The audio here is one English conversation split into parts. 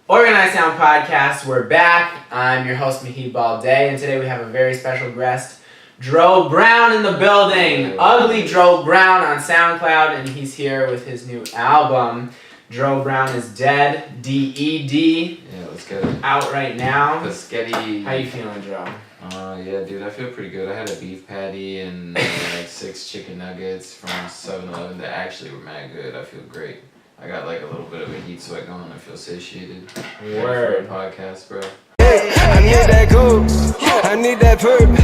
Organized Sound Podcast, we're back. I'm your host, Mahid Balday, and today we have a very special guest, Dro Brown in the building. Ugly Dro Brown on SoundCloud, and he's here with his new album. Dro Brown is Dead, D-E-D. Yeah, let's get it. Out right now. Biscotti. How you feeling, Dro? Yeah, dude, I feel pretty good. I had a beef patty and like 6 chicken nuggets from 7-Eleven that actually were mad good. I feel great. I got like a little bit of a heat sweat going. I feel satiated. Word. For a podcast, bro. I need that gold, I need that perp.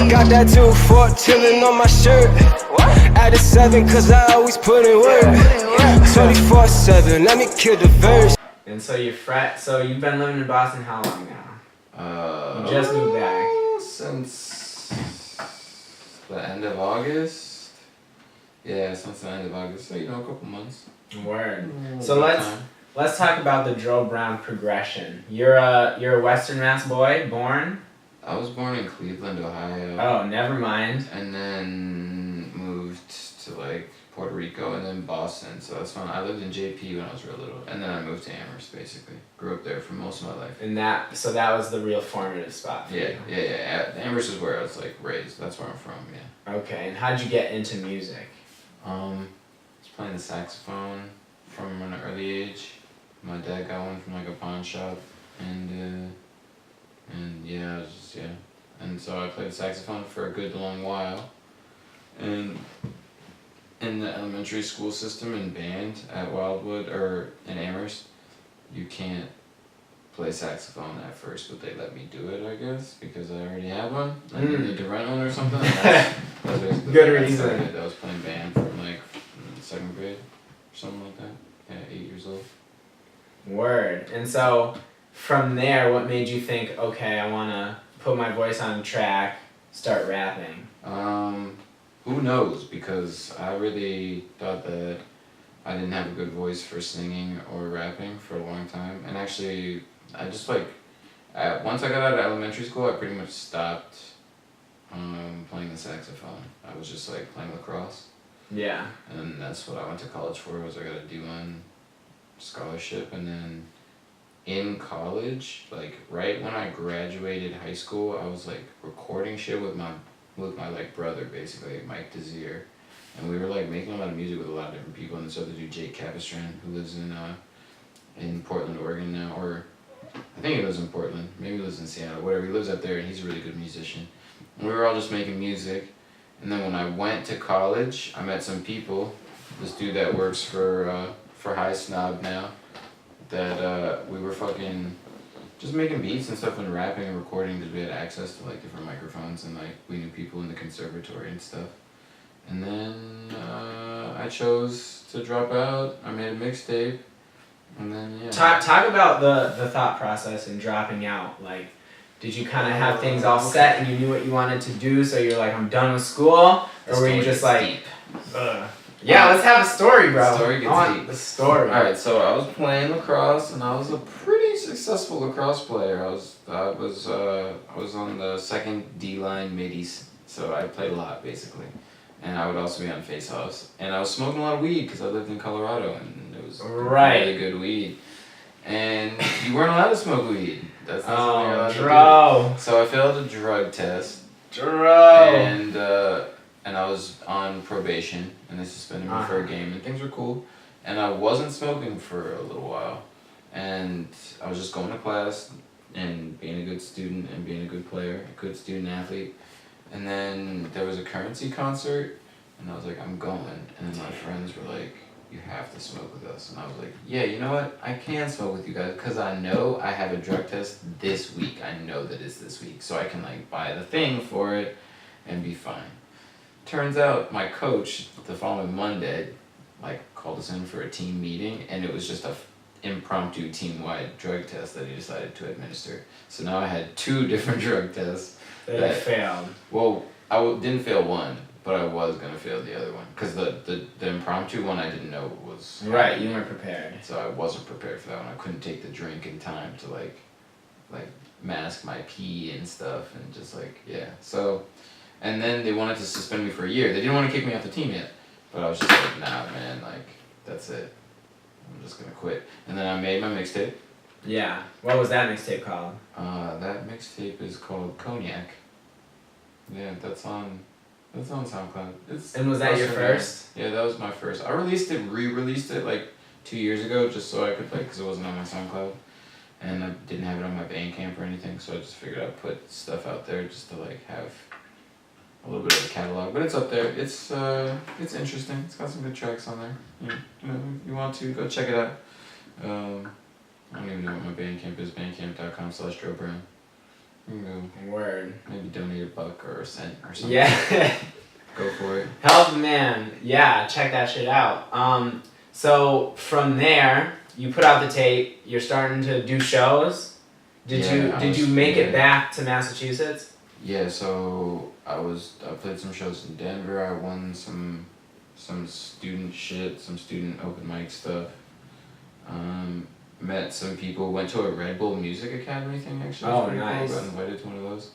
Got that 2-4 chillin' on my shirt. Added 7 cause I always put in work. 24/7, let me kill the verse. And so you've been living in Boston how long now? You just moved back. Since the end of August. Yeah, since the end of August. So, a couple months. Word. So let's talk about the Dro Brown progression. You're a Western Mass boy, born? I was born in Cleveland, Ohio. Oh, never mind. And then moved to like Puerto Rico and then Boston. So that's when I lived in JP when I was real little. And then I moved to Amherst basically. Grew up there for most of my life. And that was the real formative spot for you. Yeah. Amherst is where I was like raised. That's where I'm from, yeah. Okay, and how'd you get into music? I was playing the saxophone from an early age. My dad got one from like a pawn shop, and yeah, and so I played the saxophone for a good long while, and in the elementary school system and band at Wildwood or in Amherst, you can't play saxophone at first, but they let me do it, I guess, because I already have one. I didn't need to rent one or something. That's basically Good reason. I was playing band from like 2nd grade or something like that. Yeah, 8 years old. Word. And so from there, what made you think, okay, I want to put my voice on track, start rapping? Who knows? Because I really thought that I didn't have a good voice for singing or rapping for a long time. And actually, I just once I got out of elementary school, I pretty much stopped playing the saxophone. I was just like playing lacrosse. Yeah. And that's what I went to college for, was I got a D1 scholarship. And then in college, like right when I graduated high school, I was like recording shit with my like brother, basically, Mike Desir. And we were like making a lot of music with a lot of different people. And this other dude, Jake Capistran, who lives in Portland, Oregon now, or I think he lives in Portland, maybe he lives in Seattle, whatever. He lives up there and he's a really good musician. And we were all just making music. And then when I went to college, I met some people. This dude that works for High Snob now, that we were fucking just making beats and stuff and rapping and recording because we had access to like different microphones and like we knew people in the conservatory and stuff. And then I chose to drop out. I made a mixtape, and then yeah. Talk about the thought process in dropping out. Like, did you kind of have things all set and you knew what you wanted to do, so you're like, I'm done with school? Or were you just like, ugh. Yeah, let's have a story, bro. The story gets deep. The story. Alright, so I was playing lacrosse and I was a pretty successful lacrosse player. I was on the 2nd D-line middies, so I played a lot basically. And I would also be on face-offs. And I was smoking a lot of weed because I lived in Colorado and it was really good weed. And you weren't allowed to smoke weed. That's not something you're allowed to do. So I failed a drug test. And I was on probation, and they suspended me for a game, and things were cool. And I wasn't smoking for a little while, and I was just going to class and being a good student and being a good player, a good student athlete. And then there was a Currency concert, and I was like, I'm going. And then my friends were like, you have to smoke with us. And I was like, yeah, you know what? I can smoke with you guys because I know I have a drug test this week. I know that it's this week, so I can like buy the thing for it and be fine. Turns out my coach the following Monday like called us in for a team meeting, and it was just a impromptu team-wide drug test that he decided to administer. So now I had 2 different drug tests that failed. Well, I didn't fail one, but I was gonna fail the other one because the impromptu one I didn't know was right. You weren't prepared. So I wasn't prepared for that one. I couldn't take the drink in time to like mask my pee and stuff and just like yeah. So. And then they wanted to suspend me for a year. They didn't want to kick me off the team yet. But I was just like, nah, man, like, that's it. I'm just going to quit. And then I made my mixtape. Yeah. What was that mixtape called? That mixtape is called Cognac. Yeah, that's on SoundCloud. And was that your first? Yeah, that was my first. I re-released it like 2 years ago, just so I could because it wasn't on my SoundCloud, and I didn't have it on my Bandcamp or anything, so I just figured I'd put stuff out there just to like have a little bit of a catalog. But it's up there. It's interesting. It's got some good tracks on there. You know, if you want to go check it out. I don't even know what my Bandcamp is. Bandcamp.com/Dro Brown. You can go Word. maybe donate $1 or a cent or something. Yeah. Go for it. Help the man. Yeah, check that shit out. So from there, you put out the tape. You're starting to do shows. Did you make it back to Massachusetts? Yeah, so I played some shows in Denver. I won some student shit, some student open mic stuff. Met some people, went to a Red Bull Music Academy thing actually. Oh, pretty nice. Cool. Got invited to one of those.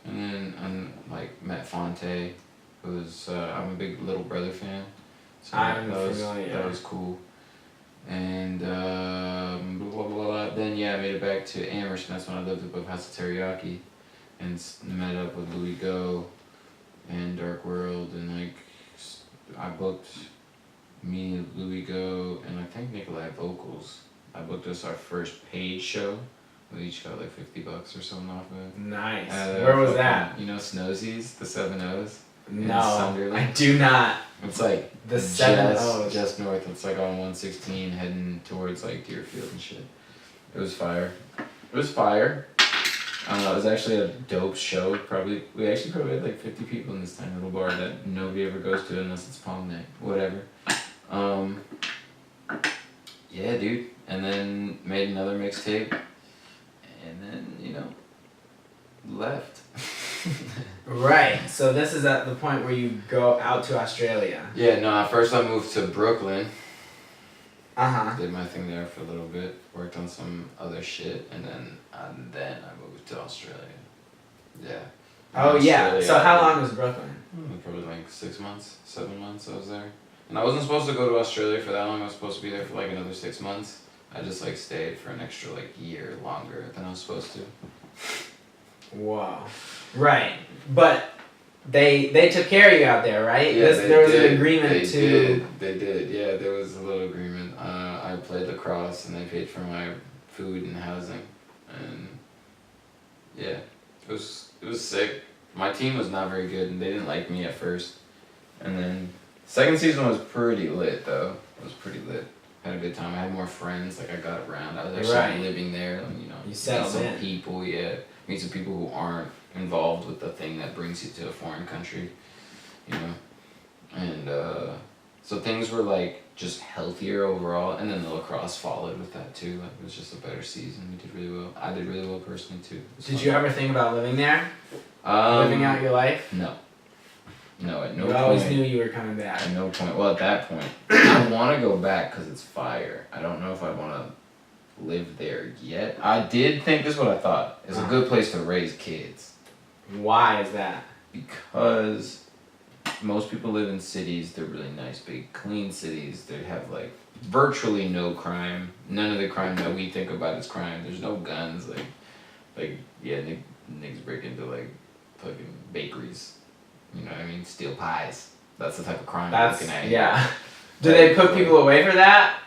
And then met Fonte, who's I'm a big Little Brother fan. So I'm familiar. That was cool. And blah, blah, blah. Then I made it back to Amherst, and that's when I lived above House of Teriyaki, and met up with Louis Go and Dark World, and I booked me, Louis Go, and I think Nikolai Vocals. I booked us our first paid show. We each got like $50 or something off of it. Nice. Where was that? You know Snowsies, the 7 O's? No, Sunderland? I do not. It's like The 7 O's. Just north. It's like on 116 heading towards like Deerfield and shit. It was fire. It was actually a dope show. We actually probably had like 50 people in this tiny little bar that nobody ever goes to unless it's Palm Night. Whatever. Yeah, dude. And then made another mixtape. And then, left. Right. So this is at the point where you go out to Australia. Yeah, no, first I moved to Brooklyn. Uh-huh. Did my thing there for a little bit. Worked on some other shit. And then I moved to Australia. Yeah. Oh, yeah. Australia, So how long was Brooklyn? Probably like 6 months, 7 months I was there. And I wasn't supposed to go to Australia for that long. I was supposed to be there for like another 6 months. I just stayed for an extra year longer than I was supposed to. Whoa. Right. But they took care of you out there, right? Yeah, there was an agreement They did, yeah, there was a little agreement. I played lacrosse and they paid for my food and housing. And yeah, it was sick. My team was not very good and they didn't like me at first. And then second season was pretty lit though. It was pretty lit. Had a good time. I had more friends. I got around. I was actually living there. And, you settled meet some in. people. Yeah, meet some people who aren't involved with the thing that brings you to a foreign country. And so things were just healthier overall. And then the lacrosse followed with that too. It was just a better season. We did really well. I did really well personally too. Did you ever think about living there? Living out your life? No. No, at no you point. You always knew you were coming back. At no point. Well, at that point, I want to go back because it's fire. I don't know if I want to live there yet. I did think, this is what I thought, it's a good place to raise kids. Why is that? Because most people live in cities, they're really nice, big, clean cities. They have virtually no crime. None of the crime that we think about is crime. There's no guns. Niggas break into fucking bakeries. You know what I mean? Steal pies. That's the type of crime we're looking at. Yeah. Do they put people away for that?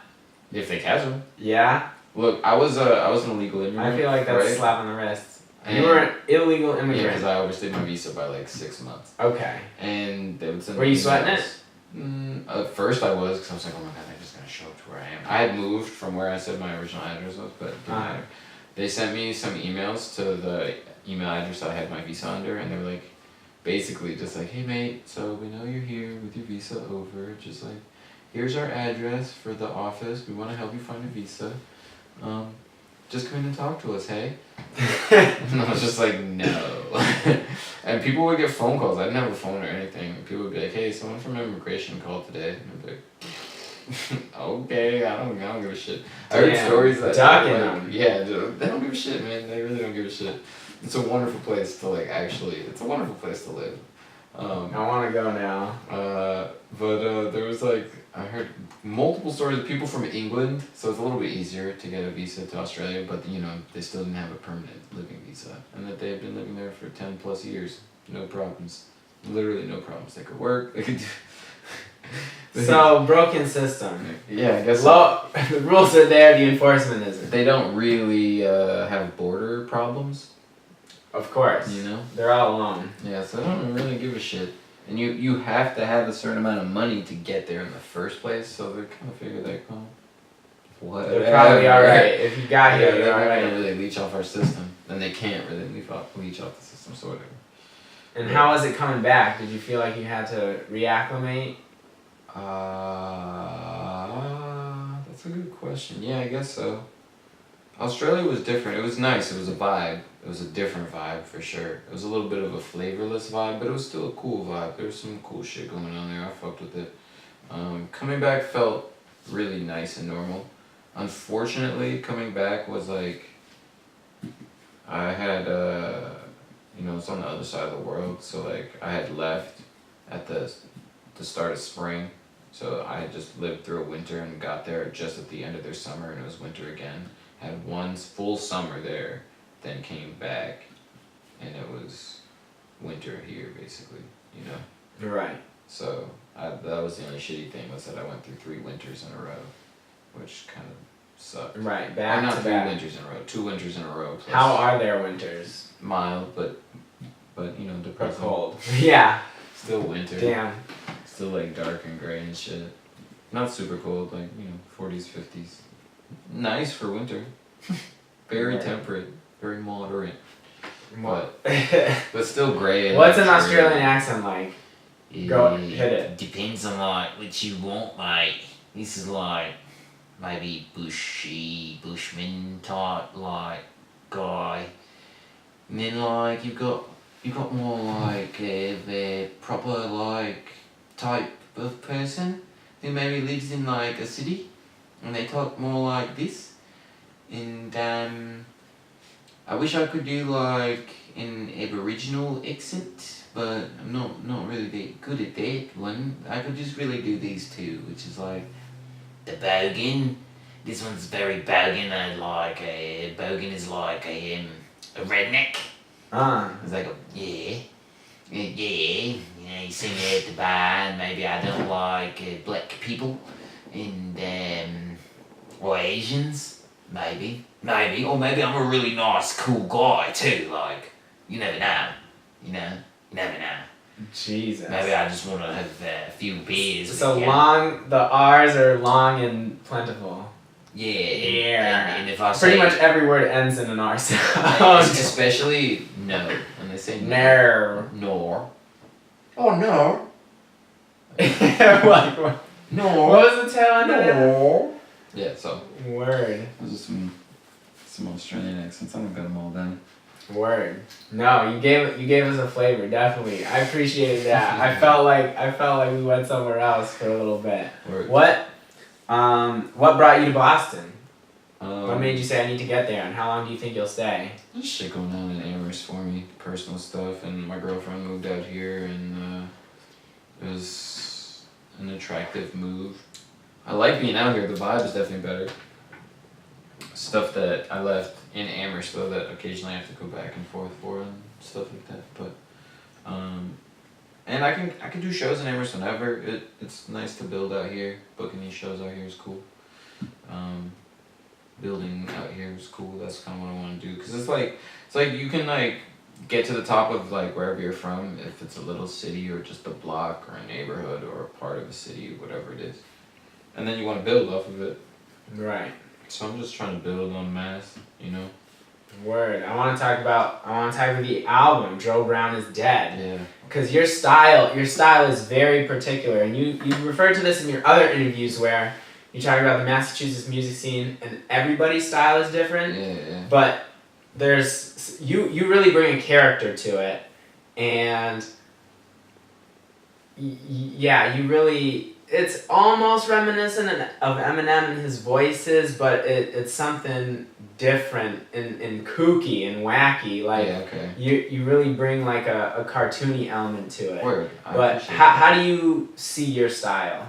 If they catch them. Yeah. Look, I was an illegal immigrant. I feel like that's a slap on the wrist. You were an illegal immigrant. Yeah, because I overstayed my visa by 6 months. Okay. And they would send. Were you sweating it? At first I was, because I was like, oh my god, they're just gonna show up to where I am. I had moved from where I said my original address was, but it didn't matter. They sent me some emails to the email address that I had my visa under, and they were basically just hey mate, so we know you're here with your visa over, just here's our address for the office, we want to help you find a visa, just come in and talk to us, hey? And I was just no. And people would get phone calls. I didn't have a phone or anything. People would be hey, someone from immigration called today, and I'd be okay, I don't give a shit. I heard stories that they don't give a shit, man. They really don't give a shit. It's a wonderful place to it's a wonderful place to live. I want to go now. But there was I heard multiple stories of people from England, so it's a little bit easier to get a visa to Australia, but they still didn't have a permanent living visa, and that they had been living there for 10 plus years, no problems, literally no problems. They could work, they could do. So broken system. Yeah, I guess. The rules are there, the enforcement isn't. They don't really have border problems. Of course. They're all alone. Yeah, so they don't really give a shit. And you have to have a certain amount of money to get there in the first place, so they kind of figure like, oh, whatever. They're probably alright. If you got here, they're you're not alright. gonna really leech off our system. Then they can't really leech off the system, so whatever. And how was it coming back? Did you feel like you had to reacclimate? That's a good question. Yeah, I guess so. Australia was different. It was nice. It was a vibe. It was a different vibe for sure. It was a little bit of a flavorless vibe, but it was still a cool vibe. There was some cool shit going on there. I fucked with it. Coming back felt really nice and normal. Unfortunately, coming back was like, I had, it's on the other side of the world, so like I had left at the start of spring. So I had just lived through a winter and got there just at the end of their summer, and it was winter again. Had one full summer there, then came back, and it was winter here basically, Right. So that was the only shitty thing, was that I went through 3 winters in a row, which kind of sucked. Right, Or back not to 3 back. winters in a row, 2 winters in a row. Plus How are their winters? mild, but depressing. Cold. Yeah. Still winter. Damn. Still like dark and gray and shit. Not super cold, like 40s, 50s. Nice for winter. Very Right. temperate, very moderate, What? but still gray. And What's an dreary. Australian accent like? Go hit it. Depends on like what you want, mate. This is like maybe bushman type like guy. And then like you've got more like the proper like type of person who maybe lives in like a city and they talk more like this. And I wish I could do like an Aboriginal accent, but I'm not really that good at that one. I could just really do these two, which is like the bogan. This one's very bogan. Bogan is like a redneck. It's like yeah. You see me at the bar, and maybe I don't like black people and or Asians. Maybe, or maybe I'm a really nice, cool guy too. Like, you never know. You never know. Jesus. Maybe I just want to have a few beers. So with you. long. The R's are long and plentiful. Yeah. And if I Pretty say much every word ends in an R sound. especially no, when they say No. nor. Oh no. Like, what No. was the tail end of that? No. Yeah, so Word. those are some Australian accents. I don't got them all down. Word. No, you gave us a flavor, definitely. I appreciated that. I felt like we went somewhere else for a little bit. Word. What brought you to Boston? What made Um, you say I need to get there, and how long do you think you'll stay? There's shit going on in Amherst for me, personal stuff, and my girlfriend moved out here, and it was an attractive move. I like being out here. The vibe is definitely better. Stuff that I left in Amherst though, that occasionally I have to go back and forth for and stuff like that. But and I can do shows in Amherst whenever. It's nice to build out here. Booking these shows out here is cool. Building out here is cool. That's kind of what I want to do, because it's like you can like get to the top of like wherever you're from, if it's a little city or just a block or a neighborhood or a part of a city, whatever it is, and then you want to build off of it. Right. So I'm just trying to build on mass, Word. I want to talk about the album. Dro Brown is Dead. Yeah. Because your style is very particular, and you referred to this in your other interviews where you talk about the Massachusetts music scene, and everybody's style is different. Yeah. But there's you really bring a character to it, and yeah, you really. It's almost reminiscent of Eminem and his voices, but it's something different and kooky and wacky. Like Yeah, okay. you really bring like a cartoony element to it. Word. But how do you see your style?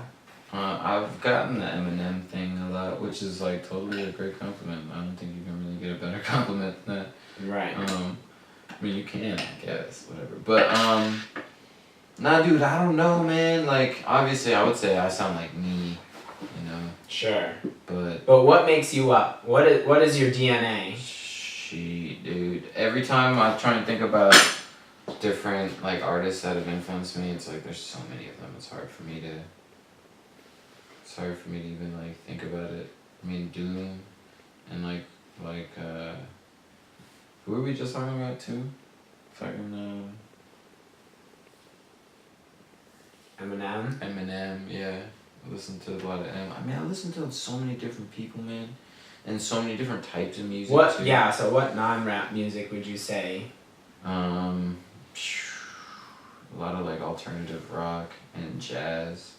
I've gotten the Eminem thing a lot, which is like totally a great compliment. I don't think you can really get a better compliment than that. Right. I mean, you can, I guess, whatever. But, nah, dude, I don't know, man. Like, obviously, I would say I sound like me, you know. Sure. But what makes you up? What is your DNA? shit, dude. Every time I try and think about different, like, artists that have influenced me, it's like there's so many of them. It's hard for me to even, like, think about it. I mean, Doom and, like, who were we just talking about, too? Fucking, Eminem, yeah. I listen to a lot of I mean, I listen to so many different people, man. And so many different types of music, too. Yeah, so what non-rap music would you say? A lot of, like, alternative rock and jazz.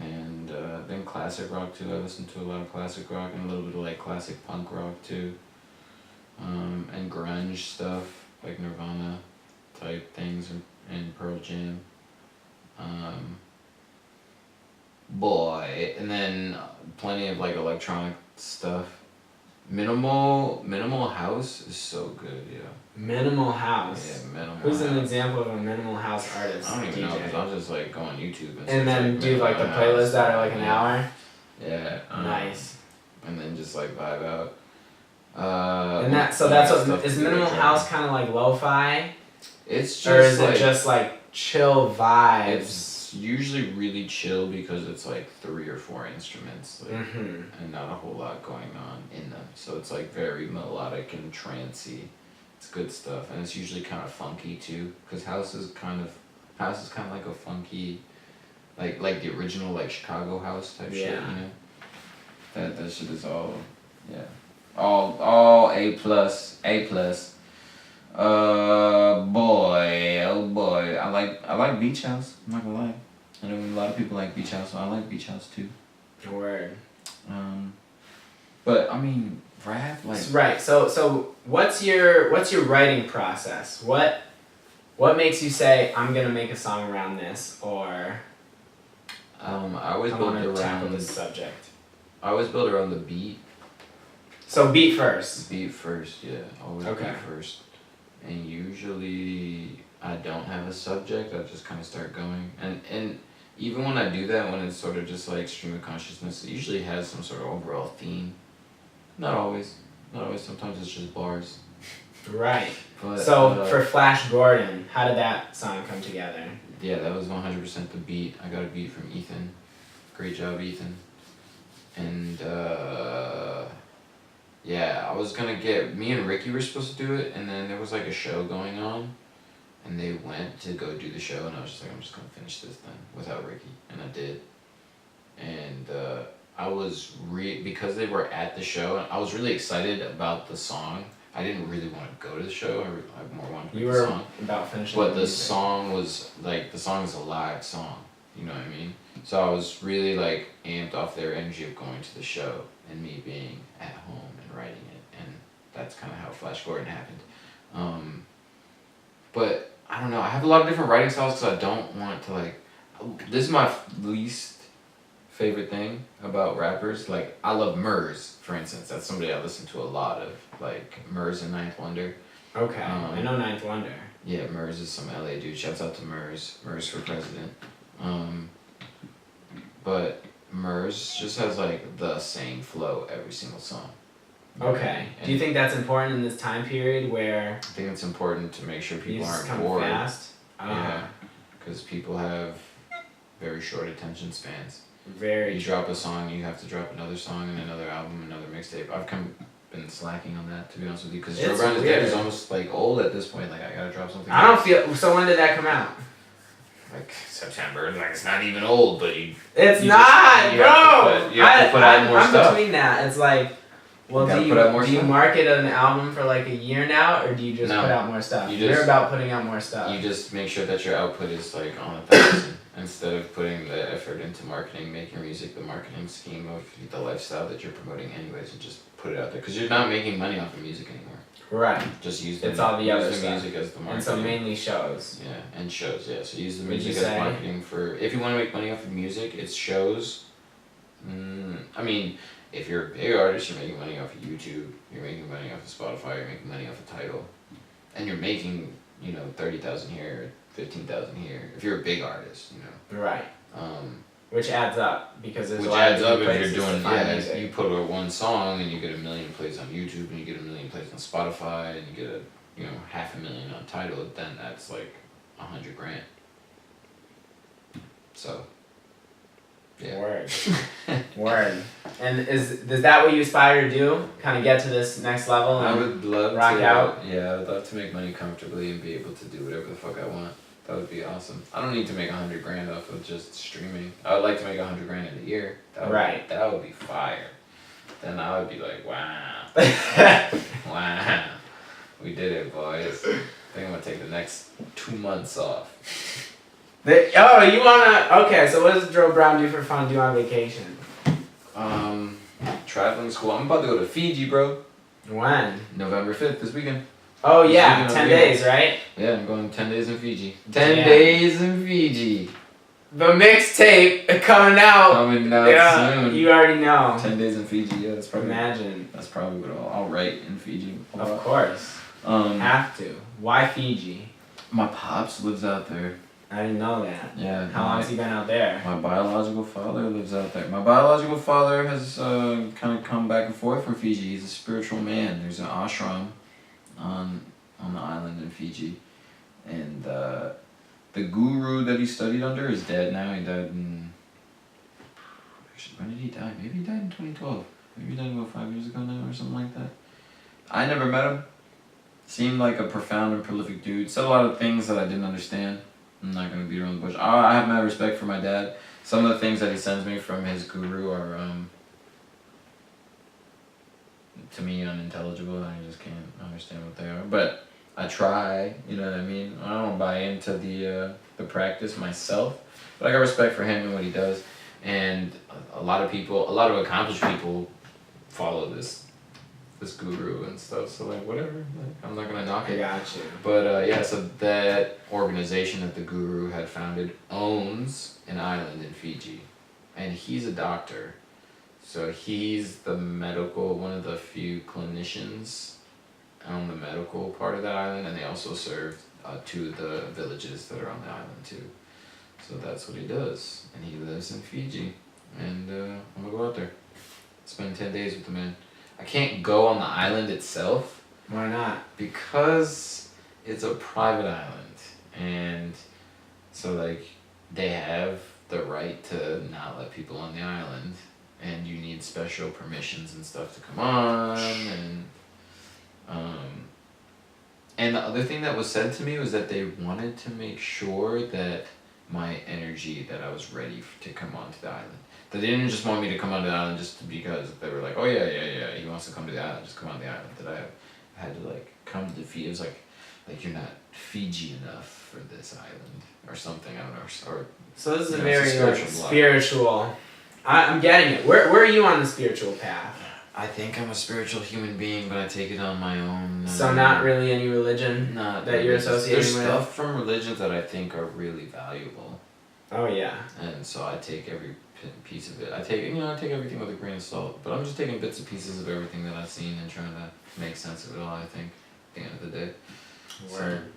And then classic rock, too. I listen to a lot of classic rock and a little bit of, like, classic punk rock, too. And grunge stuff, like Nirvana type things and Pearl Jam. And then plenty of, like, electronic stuff. Minimal house is so good, yeah. Minimal house. Yeah, minimal. Who's house. an example of a minimal house artist? I don't even DJ? know, because I'll just, like, go on YouTube and then do like the minimal playlists house. that are like an hour. Yeah. Nice. And then just, like, vibe out. And that's what is minimal house kind of like lo-fi, it's just or is like, it just like chill vibes? It's usually really chill because it's like 3 or 4 instruments, like, and not a whole lot going on in them. So it's like very melodic and trancey. It's good stuff, and it's usually kind of funky too, because house is kind of like a funky, like the original like Chicago house type shit, you know. That shit is all, yeah. All A+. Boy, I like Beach House. I'm not gonna lie. I know a lot of people like Beach House, so I like Beach House too. Word. But I mean, rap, like, right. So what's your writing process? What makes you say I'm gonna make a song around this, or I always I build want to tackle around this subject? I always build around the beat. So beat first. Beat first, yeah. Always Okay. beat first. And usually I don't have a subject, I just kind of start going. And even when I do that, when it's sort of just like stream of consciousness, it usually has some sort of overall theme. Not always. Sometimes it's just bars. Right. But, So for Flash Gordon, how did that song come together? Yeah, that was 100% the beat. I got a beat from Ethan. Great job, Ethan. And yeah, I was gonna me and Ricky were supposed to do it, and then there was like a show going on, and they went to go do the show, and I was just like, I'm just gonna finish this then without Ricky, and I did. And I was because they were at the show, I was really excited about the song. I didn't really want to go to the show. I more wanted to You make the were song. about finishing. But the music. song was like, the song is a live song. You know what I mean? So I was really like amped off their energy of going to the show and me being at home and writing it, and that's kind of how Flash Gordon happened. But I don't know. I have a lot of different writing styles because I don't want to like. This is my least favorite thing about rappers. Like, I love Murs, for instance. That's somebody I listen to a lot of, like Murs and Ninth Wonder. Okay, I know Ninth Wonder. Yeah, Murs is some LA dude. Shouts out to Murs. Murs for president. But Murs just has like the same flow every single song. Okay. And Do you think that's important in this time period where I think it's important to make sure you people just aren't come bored. fast? Yeah, because people have very short attention spans. Very. You drop a song, you have to drop another song and another album, another mixtape. I've been slacking on that, to be honest with you, because Dro It's Brown is weird. dead is almost like old at this point. Like, I gotta drop something. I don't else. feel. So when did that come out? Like September. Like, it's not even old, but It's you not, you bro. have to put out more I'm stuff. between that. It's like, well, gotta do put out more you stuff. market an album for like a year now, or do you just No. put out more stuff? You You're just- about putting out more stuff. You just make sure that your output is like on 1,000 instead of putting the effort into marketing, making music, the marketing scheme of the lifestyle that you're promoting anyways, and just put it out there, because you're not making money off of music anymore. Right. Just use It's all the other use the stuff. music as the marketing. And so mainly shows. Yeah, and shows, yeah. So use the Would you music as say? marketing for, if you want to make money off of music, it's shows I mean, if you're a big artist, you're making money off of YouTube, you're making money off of Spotify, you're making money off of Tidal, and you're making, 30,000 here, 15,000 here. If you're a big artist, Right. Which adds up because there's which a lot adds of up different if you're places to doing, find music. you put out one song and you get 1 million plays on YouTube and you get 1 million plays on Spotify and you get 500,000 on Tidal, then that's like $100,000. So. Yeah. Word. Word. And is that what you aspire to do? Kind of get to this next level I and would love rock to. out? Yeah, I would love to make money comfortably and be able to do whatever the fuck I want. That would be awesome. I don't need to make $100,000 off of just streaming. I would like to make $100,000 in a year. Right. That would be fire. Then I would be like, wow, wow, we did it, boys. I think I'm gonna take the next 2 months off. You wanna? Okay, so what does Dro Brown do for fun? Do on vacation? Traveling school. I'm about to go to Fiji, bro. When? November 5th, this weekend. Oh yeah, This 10 weekend. days, right? Yeah, I'm going 10 days in Fiji. 10 Yeah. days in Fiji. The mixtape coming out. Coming out Yeah, soon. you already know. 10 days in Fiji, yeah, that's probably Imagine. what I'll write in Fiji. Of course. Um, Have to. Why Fiji? my pops lives out there. I didn't know that. Yeah. How long has he been out there? My biological father lives out there. My biological father has kind of come back and forth from Fiji. He's a spiritual man. There's an ashram on the island in Fiji, and the guru that he studied under is dead now. He died in. Actually, when did he die? Maybe he died in 2012. Maybe he died about 5 years ago now or something like that. I never met him. Seemed like a profound and prolific dude. Said a lot of things that I didn't understand. I'm not gonna beat around the bush. I have mad respect for my dad. Some of the things that he sends me from his guru are to me unintelligible. I just can't understand what they are. But I try. You know what I mean? I don't buy into the practice myself, but I got respect for him and what he does. And a lot of accomplished people follow this guru and stuff. So like whatever. Like, I'm not gonna knock I it. got you. But yeah, so that organization that the guru had founded owns an island in Fiji, and he's a doctor, so he's one of the few clinicians on the medical part of that island, and they also serve 2 of the villages that are on the island too. So that's what he does, and he lives in Fiji, and I'm gonna go out there, spend 10 days with the man. I can't go on the island itself. Why not? Because it's a private island, and so like they have the right to not let people on the island, and you need special permissions and stuff to come on, and the other thing that was said to me was that they wanted to make sure that my energy, that I was ready to come onto the island. They didn't just want me to come onto the island just because they were like, oh yeah, he wants to come to the island, just come on the island. That I had to like come to the Fiji. It was like you're not Fiji enough for this island or something. I don't know. Or So this is a it's very spiritual. spiritual. I'm getting it. Where are you on the spiritual path? I think I'm a spiritual human being, but I take it on my own. So not really any religion Not that you're religious. associating There's with? stuff from religions that I think are really valuable, Oh yeah. and so I take every piece of it. I take everything with a grain of salt, but I'm just taking bits and pieces of everything that I've seen and trying to make sense of it all. I think at the end of the day. Word.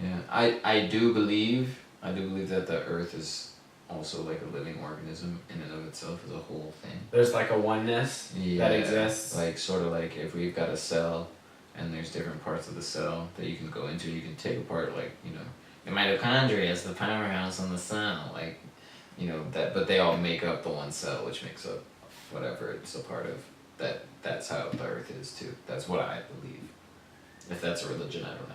Yeah, I do believe that the earth is also like a living organism in and of itself as a whole thing. There's like a oneness that exists. Like sort of like if we've got a cell and there's different parts of the cell that you can go into, you can take apart, like, the mitochondria is the powerhouse on the cell, like, that, but they all make up the one cell, which makes up whatever it's a part of. That's how the earth is too. That's what I believe. If that's a religion, I don't know.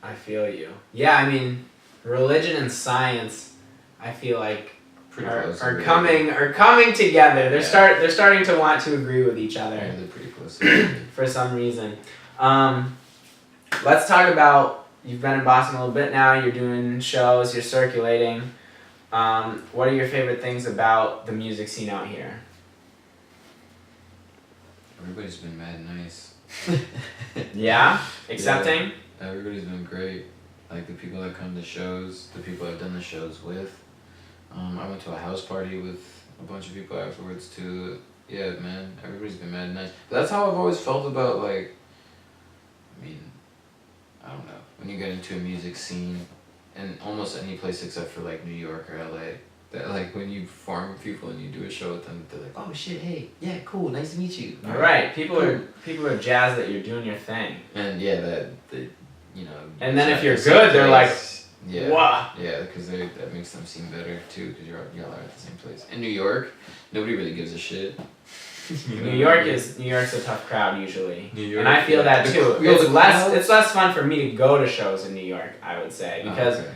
I feel you. Yeah, I mean, religion and science, I feel like Pretty are close. coming together. They're Yeah. they're starting to want to agree with each other Yeah, they're pretty close. Together. for some reason. Let's talk about, you've been in Boston a little bit now. You're doing shows. You're circulating. What are your favorite things about the music scene out here? Everybody's been mad nice. Yeah, accepting. Everybody's been great. Like the people that come to shows, the people I've done the shows with. I went to a house party with a bunch of people afterwards too. Yeah, man, everybody's been mad nice. But that's how I've always felt about like, I mean, I don't know, when you get into a music scene, in almost any place except for like New York or LA, that like when you perform with people and you do a show with them, they're like, oh shit, hey, yeah, cool, nice to meet you. Right. People are jazzed that you're doing your thing. And yeah, that you know. And then if you're good, they're like, yeah, wow. Yeah, because that makes them seem better too, because y'all are at the same place. In New York, nobody really gives a shit. New York's a tough crowd usually. New York, and I feel that too. The It's less fun for me to go to shows in New York, I would say, because. okay.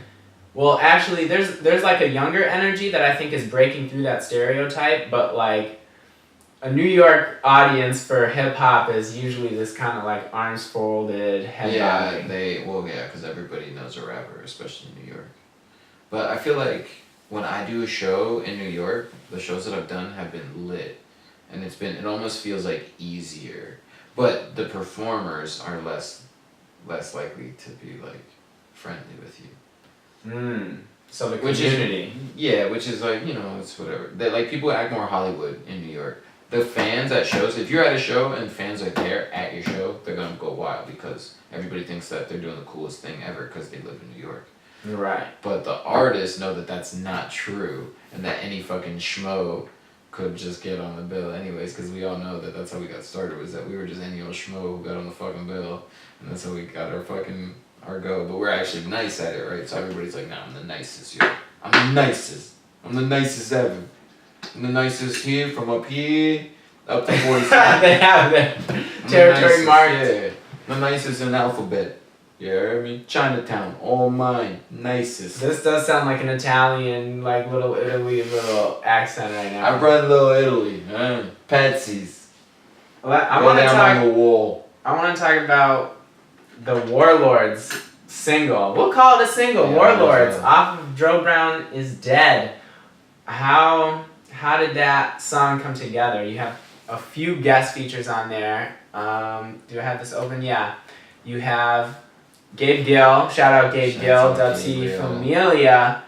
Well, actually, there's like a younger energy that I think is breaking through that stereotype, but like a New York audience for hip hop is usually this kind of like arms folded, head bobbing. Because everybody knows a rapper, especially in New York. But I feel like when I do a show in New York, the shows that I've done have been lit, and it almost feels like easier. But the performers are less likely to be like friendly with you. So the community. Which is like, you know, it's whatever. They like people act more Hollywood in New York. The fans at shows, if you're at a show and fans are there at your show, they're gonna go wild because everybody thinks that they're doing the coolest thing ever because they live in New York. Right. But the artists know that that's not true and that any fucking schmo could just get on the bill anyways, because we all know that that's how we got started, was that we were just any old schmo who got on the fucking bill, and that's how we got our go. But we're actually nice at it, right? So everybody's like, nah, I'm the nicest, yo. I'm the nicest. I'm the nicest ever. I'm the nicest here, from up here, up to 45. They have their territory marked. Yeah. The nicest in the alphabet. You heard me? Chinatown, all mine, nicest. This does sound like an Italian, like little Italy, little accent right now. I run Little Italy, Patsy's. I want to on the wall. I want to talk about the Warlords single. We'll call it a single. Yeah, Warlords yeah. off of Dro Brown is Dead. How did that song come together? You have a few guest features on there. Do I have this open? Yeah. You have Gabe Gill, shout out Gabe Gill, Dubsee Familia,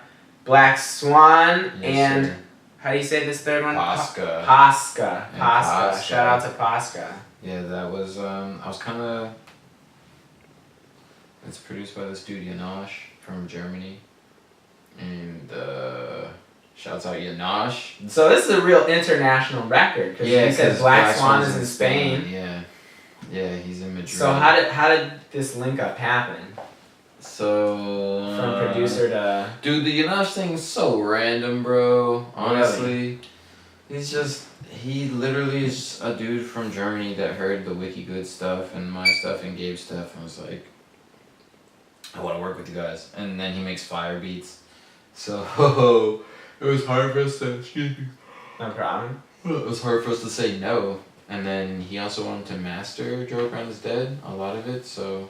Black Swan, and sir. how do you say this third one? Posca. Posca. Shout out to Posca. Yeah, that was, I was kind of, it's produced by this dude Janosch from Germany, and shouts out Janosch. So this is a real international record, because you said Black Swan is in Spain. Yeah, he's in Madrid. So how did this link up happen? So From producer to... Dude, the Janosch thing's so random, bro. Honestly. Really? He literally is a dude from Germany that heard the Wiki Good stuff and my stuff and Gabe's stuff and was like, I want to work with you guys. And then he makes fire beats. So it was hard for us to, No problem. it was hard for us to say no. And then he also wanted to master Dro Brown is Dead, a lot of it, so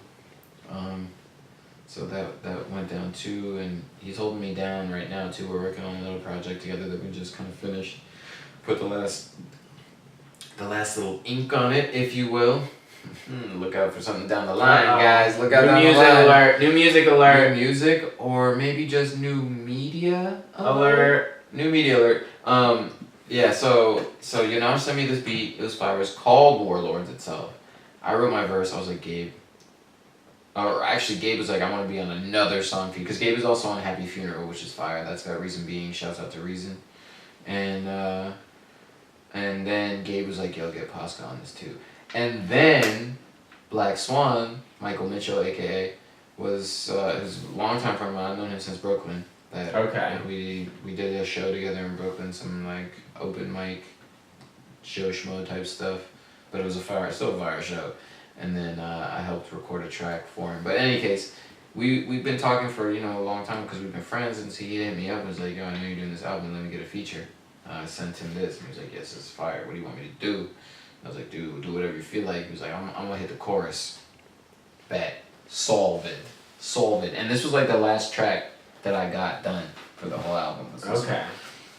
that went down too, and he's holding me down right now too. We're working on a little project together that we just kind of finished. Put the last little ink on it, if you will. Look out for something down the line, guys. Look out down the line. New music alert. New music, or maybe just new media alert. New media alert. Yeah, so Janosch sent me this beat. It was fire. It was called Warlords itself. I wrote my verse. I was like, Gabe. Or actually, Gabe was like, I want to be on another song for you. Because Gabe is also on Happy Funeral, which is fire. That's got Reason Being. Shouts out to Reason. And then Gabe was like, yo, get Posca on this too. And then Black Swan, Michael Mitchell, a.k.a., was his longtime friend of mine. I've known him since Brooklyn. We did a show together in Brooklyn, some like open mic show schmo type stuff, but it was still a fire show. And then I helped record a track for him. But in any case, we've been talking for a long time because we've been friends, and so he hit me up and was like, yo, I know you're doing this album, let me get a feature. I sent him this, and he was like, yes, this is fire, what do you want me to do? I was like, dude, do whatever you feel like. He was like, I'm gonna hit the chorus. Bet. Solve it. And this was like the last track that I got done for the whole album. Okay.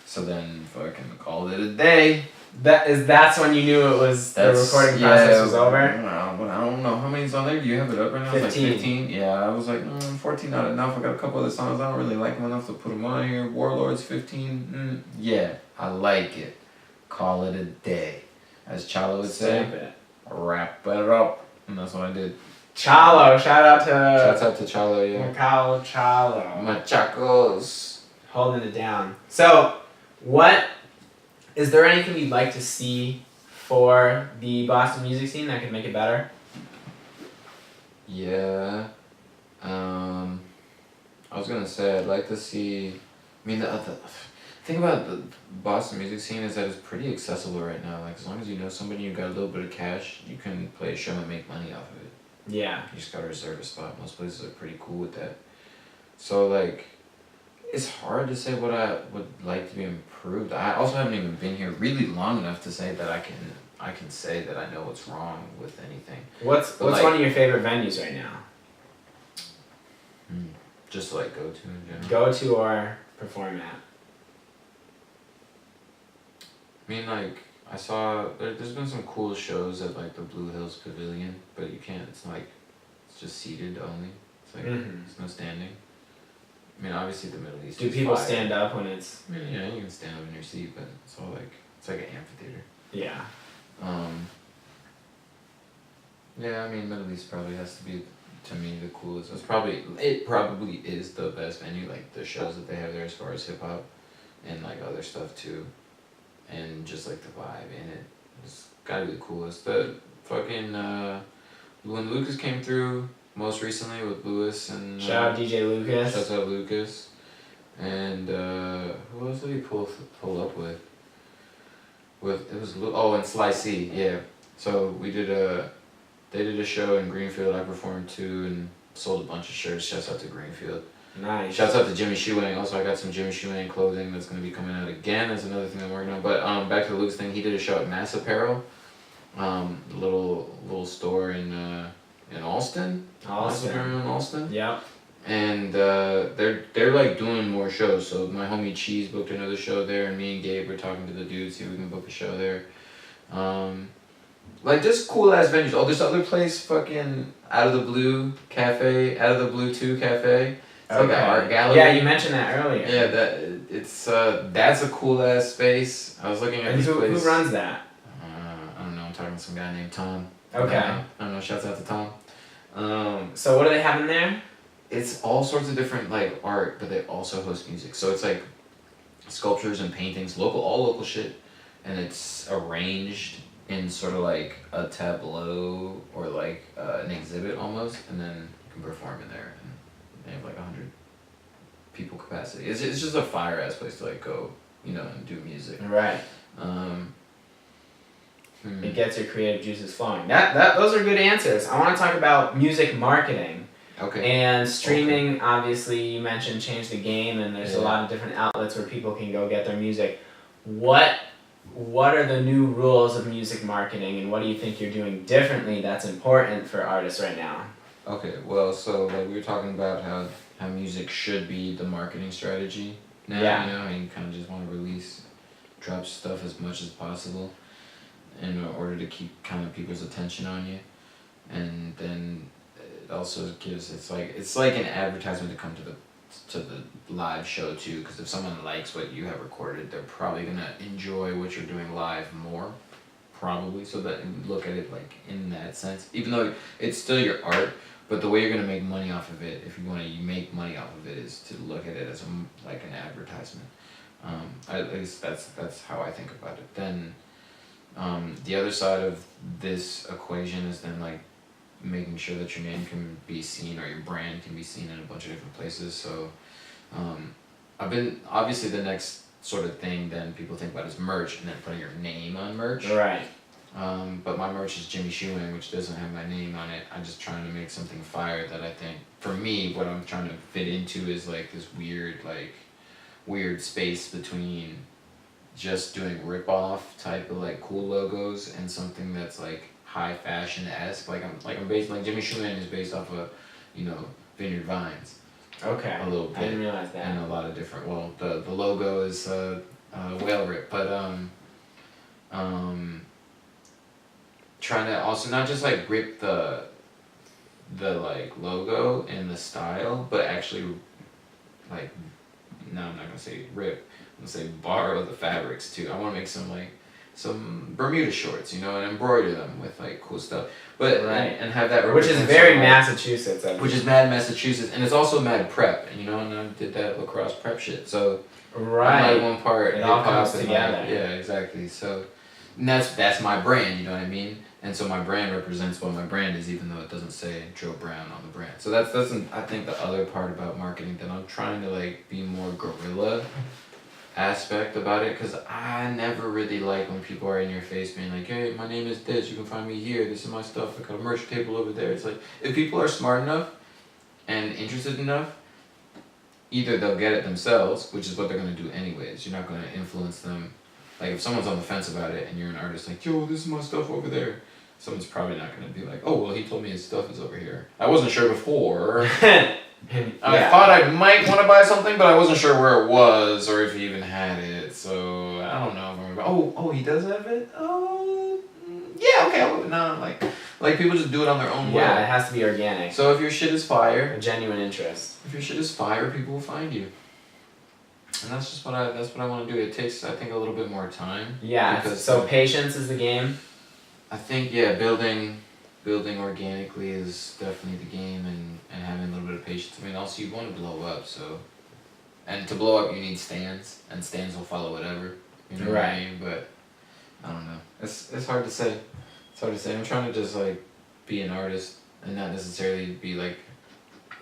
So then fucking called it a day. That's when you knew it was the recording process was over? I don't know. How many's on there? Do you have it up right now? 15. It's like 15? Yeah, I was like, 14 not enough. I got a couple other songs. I don't really like them enough to put them on here. Warlords, 15. Yeah, I like it. Call it a day. As Chalo would say, Stamp it. wrap it up. And that's what I did. Chalo, shout out Shouts to out to Chalo, yeah. Macau Chalo. Machacos. Holding it down. So, is there anything you'd like to see for the Boston music scene that could make it better? Yeah. I was gonna say I'd like to see. I mean, the thing about the Boston music scene is that it's pretty accessible right now. Like as long as you know somebody, you got a little bit of cash, you can play a show and make money off of it. Yeah. You just gotta reserve a spot. Most places are pretty cool with that. So like, it's hard to say what I would like to be improved. I also haven't even been here really long enough to say that I can say that I know what's wrong with anything. What's like, one of your favorite venues right now? Just like go to in general. Go to or perform at? I mean, like, I saw, there's been some cool shows at, like, the Blue Hills Pavilion, but you can't, it's like, it's just seated only. It's like, there's no standing. I mean, obviously the Middle East Do is people fire. stand up when it's... I mean, yeah, you can stand up in your seat, but it's all like, it's like an amphitheater. Yeah. Yeah, I mean, Middle East probably has to be, to me, the coolest. It probably is the best venue, like, the shows that they have there as far as hip-hop and, like, other stuff, too. And just like the vibe in it. It's gotta be the coolest. The fucking when Lucas came through most recently with Lewis and Shout out DJ Lucas. Shout out Lucas. And who else did he pull up with? And Sly C, yeah. So they did a show in Greenfield, I performed too and sold a bunch of shirts. Shouts out to Greenfield. Nice. Shouts out to Jimmy Shoeing. Also, I got some Jimmy Shoeing clothing that's going to be coming out again. That's another thing I'm working on. But back to the Luke's thing, he did a show at Mass Apparel, little store in Alston. Mass Apparel in Alston. Yep. And they're like doing more shows. So my homie Cheese booked another show there, and me and Gabe were talking to the dudes, see if we can book a show there. Like just cool ass venues. Oh, this other place, fucking Out of the Blue Cafe, Out of the Blue 2 Cafe. It's like an art gallery. Yeah, you mentioned that earlier. Yeah, that's a cool ass space. I was looking at this place. Who runs that? I don't know. I'm talking to some guy named Tom. Okay. I don't know. Shouts out to Tom. So what do they have in there? It's all sorts of different like art, but they also host music. So it's like sculptures and paintings, all local shit, and it's arranged in sort of like a tableau or like an exhibit almost, and then you can perform in there. They have like 100 people capacity. It's just a fire ass place to like go, and do music. Right. It gets your creative juices flowing. Those are good answers. I want to talk about music marketing. Okay. And streaming, okay. Obviously, you mentioned changed the game, and there's a lot of different outlets where people can go get their music. What are the new rules of music marketing, and what do you think you're doing differently that's important for artists right now? Okay, well, so like we were talking about how music should be the marketing strategy now, and you kind of just want to drop stuff as much as possible in order to keep kind of people's attention on you, and then it also gives it's like an advertisement to come to the live show too, because if someone likes what you have recorded, they're probably gonna enjoy what you're doing live more, probably. So that look at it like in that sense, even though it's still your art. But the way you're gonna make money off of it, if you want to make money off of it, is to look at it as like an advertisement. At least that's how I think about it. Then, the other side of this equation is then like making sure that your name can be seen or your brand can be seen in a bunch of different places. So, I've been obviously the next sort of thing then people think about is merch and then putting your name on merch. Right. But my merch is Jimmy Shoeing, which doesn't have my name on it. I'm just trying to make something fire that I think, for me, what I'm trying to fit into is like this weird space between just doing rip-off type of like cool logos and something that's like high fashion-esque. Like Jimmy Shoeing is based off of, Vineyard Vines. Okay. A little bit. I didn't realize that. And a lot of different, the logo is Whale Rip, but Trying to also not just like rip the like logo and the style, but actually like, no, I'm not gonna say rip, I'm gonna say borrow the fabrics too. I want to make some Bermuda shorts, you know, and embroider them with like cool stuff, but Right. and have that Which is represent very some, Massachusetts. which is mad Massachusetts, and it's also mad prep, you know, and I did that lacrosse prep shit, so right. like one part It all hip-hop comes and together. like, yeah, exactly. So and that's my brand, you know what I mean? And so my brand represents what my brand is, even though it doesn't say Dro Brown on the brand. So that's I think the other part about marketing, that I'm trying to like be more guerrilla aspect about it, because I never really like when people are in your face being like, hey, my name is this, you can find me here, this is my stuff, I got a merch table over there. It's like, if people are smart enough and interested enough, either they'll get it themselves, which is what they're going to do anyways. You're not going to influence them. Like, if someone's on the fence about it and you're an artist, like, yo, this is my stuff over there, someone's probably not going to be like, oh, well, he told me his stuff is over here. I wasn't sure before. I thought I might want to buy something, but I wasn't sure where it was or if he even had it. So, I don't know if I'm about, oh, he does have it? Oh, yeah, okay, I'll move it on. Like people just do it on their own way. Yeah, it has to be organic. So if your shit is fire, A genuine interest. if your shit is fire, people will find you. And that's just what I want to do. It takes, I think, a little bit more time. Yeah, Because so patience is the game. I think, yeah, building organically is definitely the game, and having a little bit of patience. I mean, also you want to blow up, so, and to blow up you need stands, and stands will follow whatever, you know what I mean? But I don't know. It's hard to say. It's hard to say. I'm trying to just like be an artist and not necessarily be like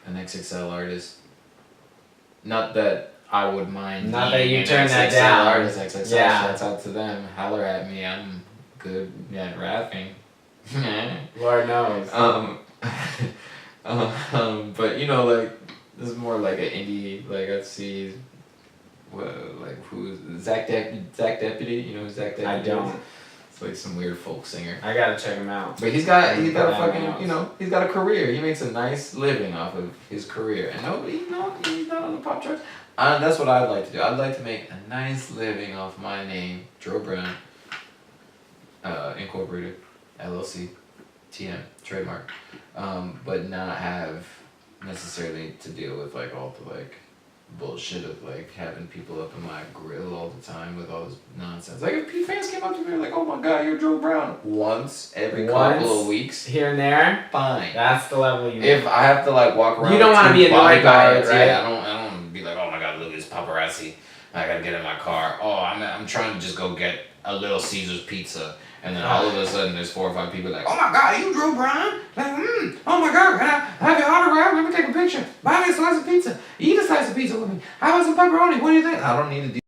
an XXL artist. Not that I would mind. Not that being you an turn that XXL down. Artist, XXL. Yeah. Shouts out to them. Holler at me. I'm good at rapping. Lord knows. But you know, like, this is more like an indie. Like, I see, like, who's Zach Deputy? You know who Zach Deputy? I don't. Is? It's like some weird folk singer. I gotta check him out. But he's got a Everyone fucking, else. you know, he's got a career. He makes a nice living off of his career, and nobody, no, he's not on the pop charts. That's what I'd like to do. I'd like to make a nice living off my name, Dro Brown, Incorporated, LLC, TM, trademark, but not have necessarily to deal with like all the like bullshit of like having people up in my grill all the time with all this nonsense. Like if fans came up to me and were like, oh my god, you're Dro Brown, once every couple of weeks, Here and there. fine. That's the level you If I have to like walk around, You don't with wanna two be annoyed by it, bodyguards, right? Yeah, I don't want to be like, oh my god, look at this paparazzi. I gotta get in my car. Oh, I'm trying to just go get a Little Caesar's pizza, and then all of a sudden there's 4 or 5 people like, oh my god, are you Dro Brown? Like, oh my god, can I have your autograph? Let me take a picture. Buy me a slice of pizza. Eat a slice of pizza with me. How about some pepperoni? What do you think? I don't need to do.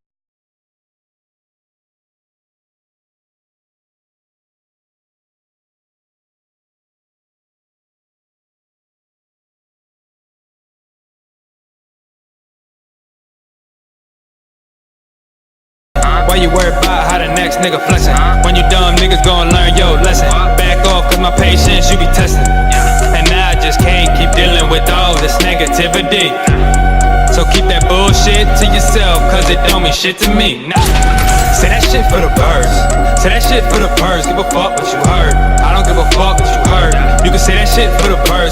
Why you worried about how the next nigga flexing? When you dumb niggas gon' learn your lesson. Back off cause my patience you be testing. And now I just can't keep dealing with all this negativity. So keep that bullshit to yourself cause it don't mean shit to me. Nah. Say that shit for the birds. Say that shit for the birds. Give a fuck what you heard. I don't give a fuck what you heard. You can say that shit for the birds.